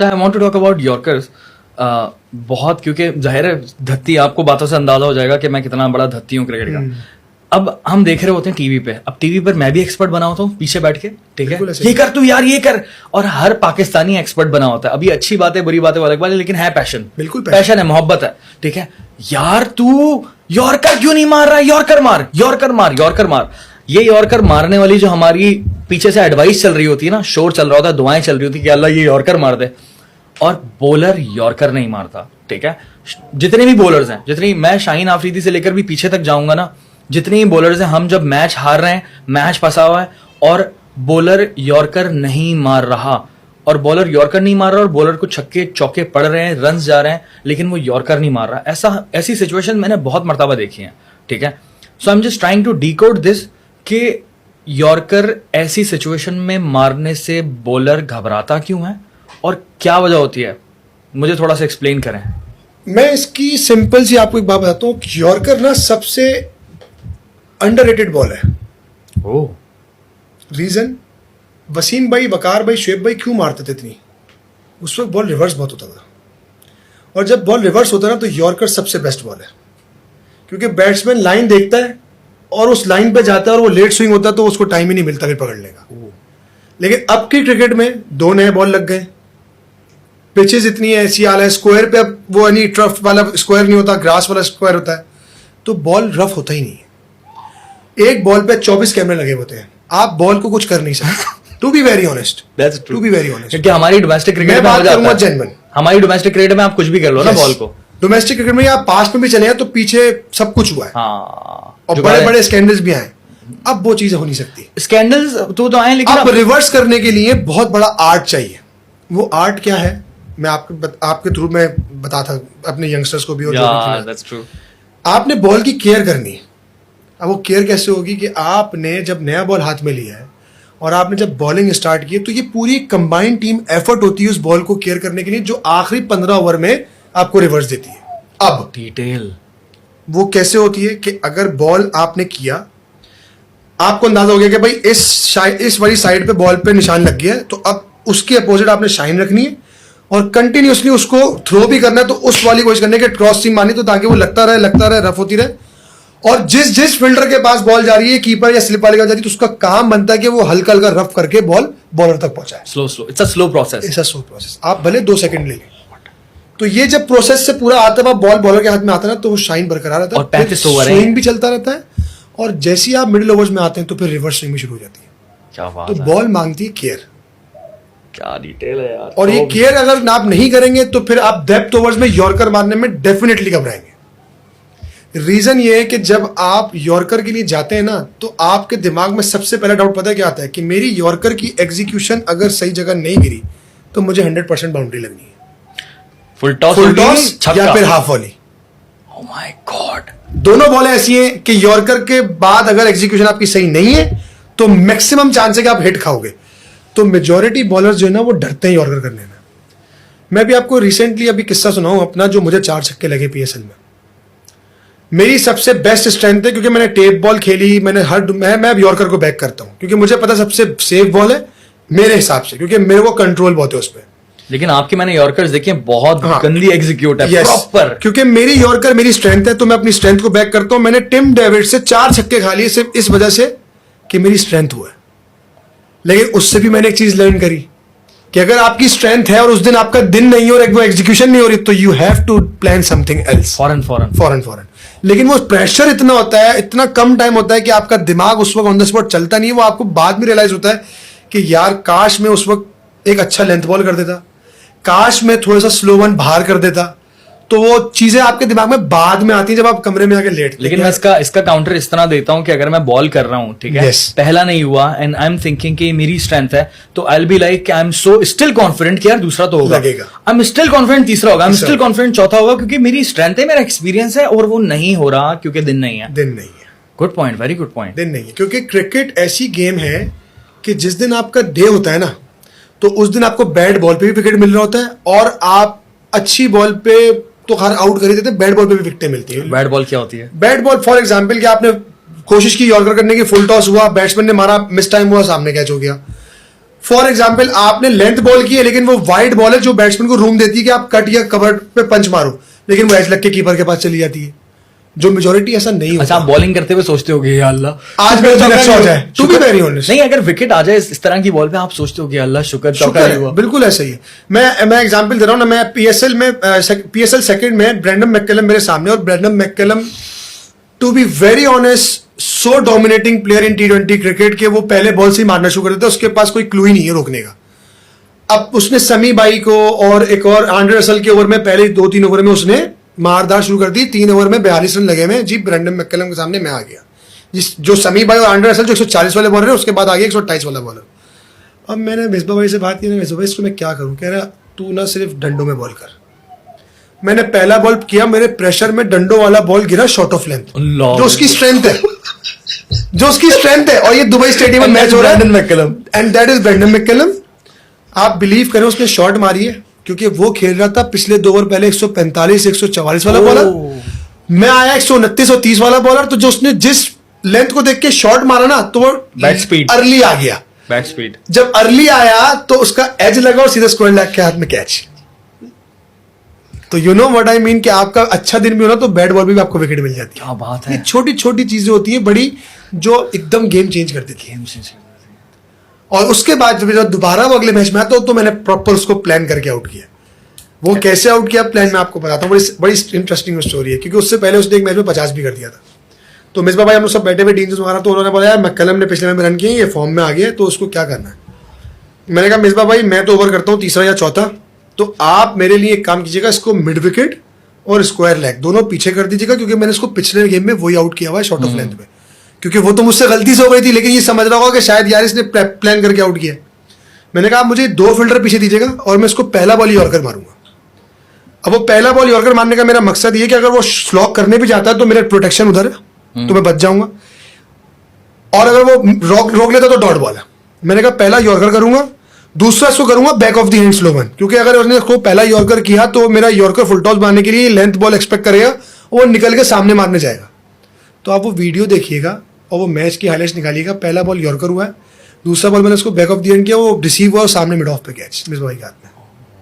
अच्छा, I want to talk about yorkers. बहुत, क्योंकि जाहिर है धत्ती, आपको बातों से अंदाजा हो जाएगा कि मैं कितना बड़ा धत्ती हूँ क्रिकेट का। अब हम देख रहे होते हैं टीवी पे, अब टीवी पर मैं भी एक्सपर्ट बना होता हूँ पीछे बैठ के, ठीक है, ये कर तू यार, ये कर, और हर पाकिस्तानी एक्सपर्ट बना होता है। अभी अच्छी बात है, बुरी बात है, अलग बात है, लेकिन है पैशन, बिल्कुल पैशन है, मोहब्बत है, ठीक है। यार तू यॉर्कर क्यों नहीं मार रहा है, यॉर्कर मार, यॉर्कर मार, यॉर्कर मार। ये यॉर्कर मारने वाली जो हमारी पीछे से एडवाइस चल रही होती है ना, शोर चल रहा होता है, दुआएं चल रही होती है कि अल्लाह ये यॉर्कर मार दे, और बॉलर यॉर्कर नहीं मारता, ठीक है। जितने भी बॉलर्स हैं, जितनी, मैं शाहीन आफरीदी से लेकर भी पीछे तक जाऊंगा ना, जितने ही बॉलर्स हैं, हम जब मैच हार रहे हैं, मैच फंसा हुआ है और बॉलर यॉर्कर नहीं मार रहा, और बॉलर यॉर्कर नहीं मार रहा, और बॉलर को छक्के चौके पड़ रहे हैं, रन्स जा रहे हैं, लेकिन वो यॉर्कर नहीं मार रहा, ऐसी सिचुएशन मैंने बहुत मर्तबा देखी है, ठीक है। So I am just trying to decode this कि यॉर्कर ऐसी सिचुएशन में मारने से बॉलर घबराता क्यों है और क्या वजह होती है, मुझे थोड़ा सा एक्सप्लेन करें। मैं इसकी सिंपल सी आपको एक बात बताता हूँ। यॉर्कर ना सबसे अंडररेटेड बॉल है। ओह, रीजन, वसीम भाई, वकार भाई, शुएब भाई क्यों मारते थे इतनी? उस वक्त बॉल रिवर्स बहुत होता था, और जब बॉल रिवर्स होता है ना तो यॉर्कर सबसे बेस्ट बॉल है, क्योंकि बैट्समैन लाइन देखता है और उस लाइन पे जाता है, और वो लेट स्विंग होता है तो उसको टाइम ही नहीं मिलता फिर पकड़ने का। लेकिन अब की क्रिकेट में 2 नए बॉल लग गए, पिचेस इतनी ऐसी हाल है, स्क्वायर पे अब वो यानी ट्रफ वाला स्क्वायर नहीं होता, ग्रास वाला स्क्वायर होता है, तो बॉल रफ होता ही नहीं है। एक बॉल पे 24 कैमरे लगे होते हैं, आप बॉल को कुछ कर नहीं सकते। To be very honest, that's true, to be very honest, क्योंकि हमारी डोमेस्टिक क्रिकेट में बात करूंगा जेन्युइन, हमारी डोमेस्टिक क्रिकेट में आप कुछ भी कर लो ना बॉल को। डोमेस्टिक क्रिकेट में आप पास्ट में भी चले हैं तो पीछे सब कुछ हुआ है, हाँ, और बड़े बड़े स्कैंडल्स भी आए। अब वो चीजें हो नहीं सकती, स्कैंडल्स तो आए, लेकिन अब रिवर्स करने के लिए बहुत बड़ा आर्ट चाहिए। वो आर्ट क्या है, मैं आपके थ्रू में बताता अपने यंगस्टर्स को भी, और that's true. आपने बॉल की केयर करनी है। अब वो केयर कैसे होगी कि आपने जब नया बॉल हाथ में लिया है और आपने जब बॉलिंग स्टार्ट की है, तो ये पूरी कंबाइंड टीम एफर्ट होती है उस बॉल को केयर करने के लिए, जो आखिरी 15 ओवर में आपको रिवर्स देती है। अब डिटेल वो कैसे होती है कि अगर बॉल आपने किया, आपको अंदाजा हो गया कि भाई इस वाली साइड पे बॉल पे निशान लग गया है, तो अब उसके अपोजिट आपने शाइन रखनी है और कंटिन्यूसली उसको थ्रो भी करना है, तो उस वाली कोशिश करने के क्रॉस सीम मारनी, तो ताकि वो लगता रहे, रफ होती रहे। और जिस फील्डर के पास बॉल जा रही है, कीपर या स्लिप वाले के पास जा रही है, तो उसका काम बनता है कि वो हल्का हल्का रफ करके बॉल बॉलर तक पहुंचाए। Slow, it's a slow process. आप भले 2 सेकंड ले लें, तो ये जब प्रोसेस से पूरा आता है, बॉल बॉलर के हाथ में आता है ना, तो वो शाइन बरकरार रहता है, और 35 ओवर है, स्विंग भी चलता रहता है, और जैसे ही आप मिडिल ओवर्स में आते हैं तो फिर रिवर्स स्विंग भी शुरू हो जाती है। क्या बात तो है, बॉल मांगती है केयर, क्या डिटेल है यार। और ये केयर अगर आप नहीं करेंगे तो फिर आप डेप्थ ओवर्स में यॉर्कर मारने में डेफिनेटली घबराएंगे। रीजन ये है कि जब आप यॉर्कर के लिए जाते हैं ना, तो आपके दिमाग में सबसे पहला डाउट पता है क्या आता है कि मेरी यॉर्कर की एग्जीक्यूशन अगर सही जगह नहीं गिरी तो मुझे 100% बाउंड्री लगनी है, फुल टॉस या फिर half volley. Oh my god, दोनों बॉलें ऐसी हैं कि यॉर्कर के बाद अगर एग्जीक्यूशन आपकी सही नहीं है तो मैक्सिमम चांस है कि आप हिट खाओगे। तो मेजॉरिटी बॉलर्स जो है ना, वो डरते हैं यॉर्कर करने में। मैं भी आपको रिसेंटली अभी किस्सा सुनाऊं अपना, जो मुझे 4 छक्के लगे पीएसएल में। मेरी सबसे बेस्ट स्ट्रेंथ है, क्योंकि मैंने टेप बॉल खेली, मैं अब यॉर्कर को बैक करता हूं, क्योंकि मुझे पता सबसे सेफ बॉल है मेरे हिसाब से, क्योंकि मेरे को कंट्रोल बहुत है उस पर। लेकिन आपके मैंने यॉर्कर्स देखे बहुत गंदी एग्जीक्यूट है, प्रॉपर। क्योंकि मेरी यॉर्कर मेरी स्ट्रेंथ है, तो मैं अपनी स्ट्रेंथ को बैक करता हूं। मैंने टिम डेविड से 4 छक्के खा लिए सिर्फ इस वजह से कि मेरी स्ट्रेंथ हुआ है। लेकिन उससे भी मैंने एक चीज लर्न करी कि अगर आपकी स्ट्रेंथ है और उस दिन आपका दिन नहीं हो और वो एग्जीक्यूशन नहीं हो रही, तो you have to plan something else, फॉरन। लेकिन वो प्रेशर इतना होता है, इतना कम टाइम होता है कि आपका दिमाग उस वक्त ऑन द स्पॉट चलता नहीं है। वो आपको बाद में रियलाइज होता है कि यार काश मैं उस वक्त एक अच्छा लेंथ बॉल कर देता, काश मैं थोड़ा सा स्लो वन बाहर कर देता, तो वो चीजें आपके दिमाग में बाद में आती हैं जब आप कमरे में आके लेटते। लेकिन मैं इसका काउंटर इस तरह देता हूं कि अगर मैं बॉल कर रहा हूं, ठीक है, पहला नहीं हुआ एंड आई एम थिंकिंग कि मेरी स्ट्रेंथ है, तो I will be like I am so still confident कि यार दूसरा तो होगा, लगेगा, आई एम स्टिल कॉन्फिडेंट तीसरा होगा, आई एम स्टिल कॉन्फिडेंट चौथा होगा, क्योंकि मेरी स्ट्रेंथ है, मेरा एक्सपीरियंस है, और वो नहीं हो रहा क्योंकि दिन नहीं है। Good point, very good point. दिन नहीं है, क्योंकि क्रिकेट ऐसी गेम है कि जिस दिन आपका डे होता है ना, तो उस दिन आपको बैट बॉल पे भी विकेट मिल रहा होता है, और आप अच्छी बॉल पे तो हर आउट कर ही देते हैं, बैट बॉल पे भी विकेटें मिलती है। बैट बॉल क्या होती है? बैट बॉल फॉर एग्जांपल कि आपने कोशिश की यॉर्कर करने की, फुल टॉस हुआ, बैट्समैन ने मारा, मिस टाइम हुआ, सामने कैच हो गया, फॉर एग्जाम्पल आपने लेंथ बॉल की है लेकिन वो वाइड बॉल है जो बैट्समैन को रूम देती है कि आप कट या कवर पे पंच मारो, लेकिन वो एज लग के कीपर के पास चली जाती है, जो मेजोरिटी ऐसा नहीं होता। अच्छा, आप बॉलिंग करते हुए सोचते होगे या अल्लाह आज मेरा नेक्स्ट शॉट है, टू बी वेरी ऑनेस्ट। नहीं, अगर विकेट आ जाए इस तरह की बॉल पे आप सोचते हो कि अल्लाह शुक्र चौका शुक्र ही है, हुआ। बिल्कुल ऐसा ही है। मैं एग्जांपल दे रहा हूं ना, मैं पीएसएल सेकंड में ब्रैंडन मैककलम मेरे सामने, और Brendon McCullum to be very honest so dominating player in T20 cricket के वो पहले बॉल से ही मारना शुरू कर देते, उसके पास कोई क्लू ही नहीं है रोकने का। अब उसने समी बाई को और एक और आंड्रे रसल के ओवर में पहले 2-3 ओवर में उसने मारदार शुरू कर दी। 3 ओवर में 42 रन लगे में जी, ब्रैंडन मैककलम के सामने मैं आ गया। जो समी बाई और आंड्रे रसल जो 140 वाले बॉलर है, उसके बाद आ गया 128 वाला बॉलर। अब मैंने मिसबा भाई से बात की, मिसबा भाई इसको मैं क्या करूं? कह रहा तू ना सिर्फ डंडों में बॉल कर। मैंने पहला बॉल किया, मेरे प्रेशर में डंडों वाला बॉल गिरा शॉर्ट ऑफ लेंथ, जो उसकी स्ट्रेंथ है, और ये दुबई स्टेडियम में मैच हो रहा है, and that is Brendon McCullum. आप बिलीव करें उसने शॉट मारी है, क्योंकि वो खेल रहा था पिछले 2 ओवर पहले 145 144 वाला बॉलर, मैं आया 129 और 30 वाला बॉलर। तो जो उसने जिस लेंथ को देख के शॉट मारा ना, तो वो बैट स्पीड अर्ली आ गया। बैट स्पीड जब अर्ली आया तो उसका एज लगा और सीधा स्क्वायर लेग के हाथ में कैच। तो you know what I mean कि आपका अच्छा दिन भी हो ना तो बैट बॉल भी आपको विकेट मिल जाती है। क्या बात ये है। छोटी छोटी चीजें होती है बड़ी, जो एकदम गेम चेंज कर देती है। और उसके बाद जब दोबारा वो अगले मैच में आता तो मैंने प्रॉपर उसको प्लान करके आउट किया। वो कैसे आउट किया प्लान मैं आपको बताता हूँ, बड़ी इंटरेस्टिंग स्टोरी है, क्योंकि उससे पहले उसने एक मैच में 50 भी कर दिया था। तो मिसबा भाई हम लोग सब बैठे हुए टीम से मारा, तो उन्होंने बोला यार मैककलम ने पिछले में रन किए, ये फॉर्म में आ गया, तो उसको क्या करना है। मैंने कहा मिसबा भाई मैं तो ओवर करता हूँ तीसरा या चौथा, तो आप मेरे लिए एक काम कीजिएगा, इसको मिड विकेट और स्क्वायर लेग दोनों पीछे कर दीजिएगा, क्योंकि मैंने इसको पिछले गेम में वही आउट किया हुआ है शॉर्ट ऑफ लेंथ पे, क्योंकि वो तो मुझसे गलती से हो गई थी, लेकिन ये समझ रहा होगा कि शायद यार इसने प्लान करके आउट किया। मैंने कहा मुझे 2 फील्डर पीछे दीजिएगा और मैं इसको पहला बॉल यॉर्कर मारूंगा। अब वो पहला बॉल यॉर्कर मारने का मेरा मकसद ये कि अगर वो स्लॉक करने भी जाता है तो मेरा प्रोटेक्शन उधर है, तो मैं बच जाऊंगा, और अगर वो रोक लेता तो डॉट बॉल है। मैंने कहा पहला यॉर्कर करूंगा, दूसरा इसको करूंगा back of the hand slow one, क्योंकि अगर उसने इसको पहला यॉर्कर किया तो मेरा यॉर्कर फुल टॉस मारने के लिए लेंथ बॉल एक्सपेक्ट करेगा, वो निकल के सामने मारने जाएगा। तो आप वो वीडियो देखिएगा और वो मैच की हाइलाइट्स निकालिएगा। पहला बॉल यॉर्कर हुआ है, दूसरा बॉल मैंने उसको बैक ऑफ द हैंड किया, वो रिसीव हुआ और सामने मिड ऑफ पे कैच मिसबा भाई के हाथ में।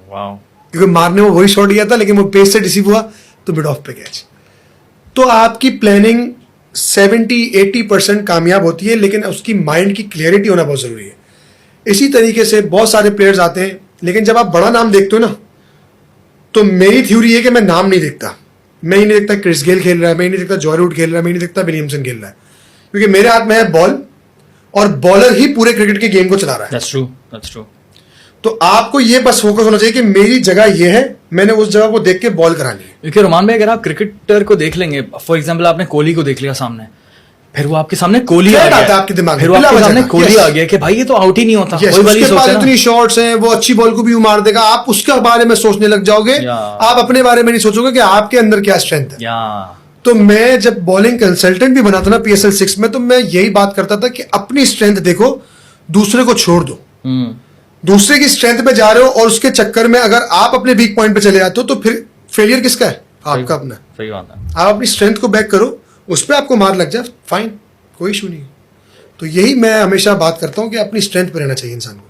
वाओ। क्योंकि मारने में वही शॉट गया था, लेकिन वो पेस से रिसीव हुआ तो मिड ऑफ पे कैच। तो आपकी प्लानिंग 70-80% कामयाब होती है, लेकिन उसकी माइंड की क्लियरिटी होना बहुत जरूरी है। इसी तरीके से बहुत सारे प्लेयर्स आते हैं, लेकिन जब आप बड़ा नाम देखते हो ना, तो मेरी थ्योरी है कि मैं नाम नहीं देखता। मैं ही नहीं देखता क्रिस गेल खेल रहा है, मैं ही नहीं देखता जॉय रूट खेल रहा है, मैं ही नहीं देखता विलियमसन खेल रहा है, क्योंकि मेरे हाथ में है बॉल, और बॉलर ही पूरे क्रिकेट के गेम को चला रहा है। That's true, that's true. तो आपको ये बस फोकस होना चाहिए कि मेरी जगह ये है, मैंने उस जगह को देख के बॉल करानी है। क्योंकि रोमान भाई अगर आप क्रिकेटर को देख लेंगे, फॉर एग्जांपल आपने कोहली को देख लिया सामने, फिर वो आपके सामने कोहली आ Threat आता है गया, आपके दिमाग में, फिर वो आपके बिला सामने वजह का। कोहली Yes. आ गया कि भाई ये तो आउट ही नहीं होता। Yes, वही वाली उसके सोच पास है ना। इतनी शॉट्स हैं, वो अच्छी बॉल को भी मार देगा, आप उसके बारे में सोचने लग जाओगे, आप अपने बारे में नहीं सोचोगे कि आपके अंदर क्या स्ट्रेंथ है। या तो मैं जब बॉलिंग कंसल्टेंट भी बना था ना PSL 6 में, तो मैं यही बात करता था कि अपनी स्ट्रेंथ देखो, दूसरे को छोड़ दो। दूसरे की स्ट्रेंथ पे जा रहे हो और उसके चक्कर में अगर आप अपने वीक पॉइंट पे चले जाते हो, तो फिर फेलियर किसका है? आपका अपना। सही बात है। आप अपनी स्ट्रेंथ को बैक करो, उस पर आपको मार लग जाए, फाइन, कोई इशू नहीं। तो यही मैं हमेशा बात करता हूँ कि अपनी स्ट्रेंथ पे रहना चाहिए इंसान को।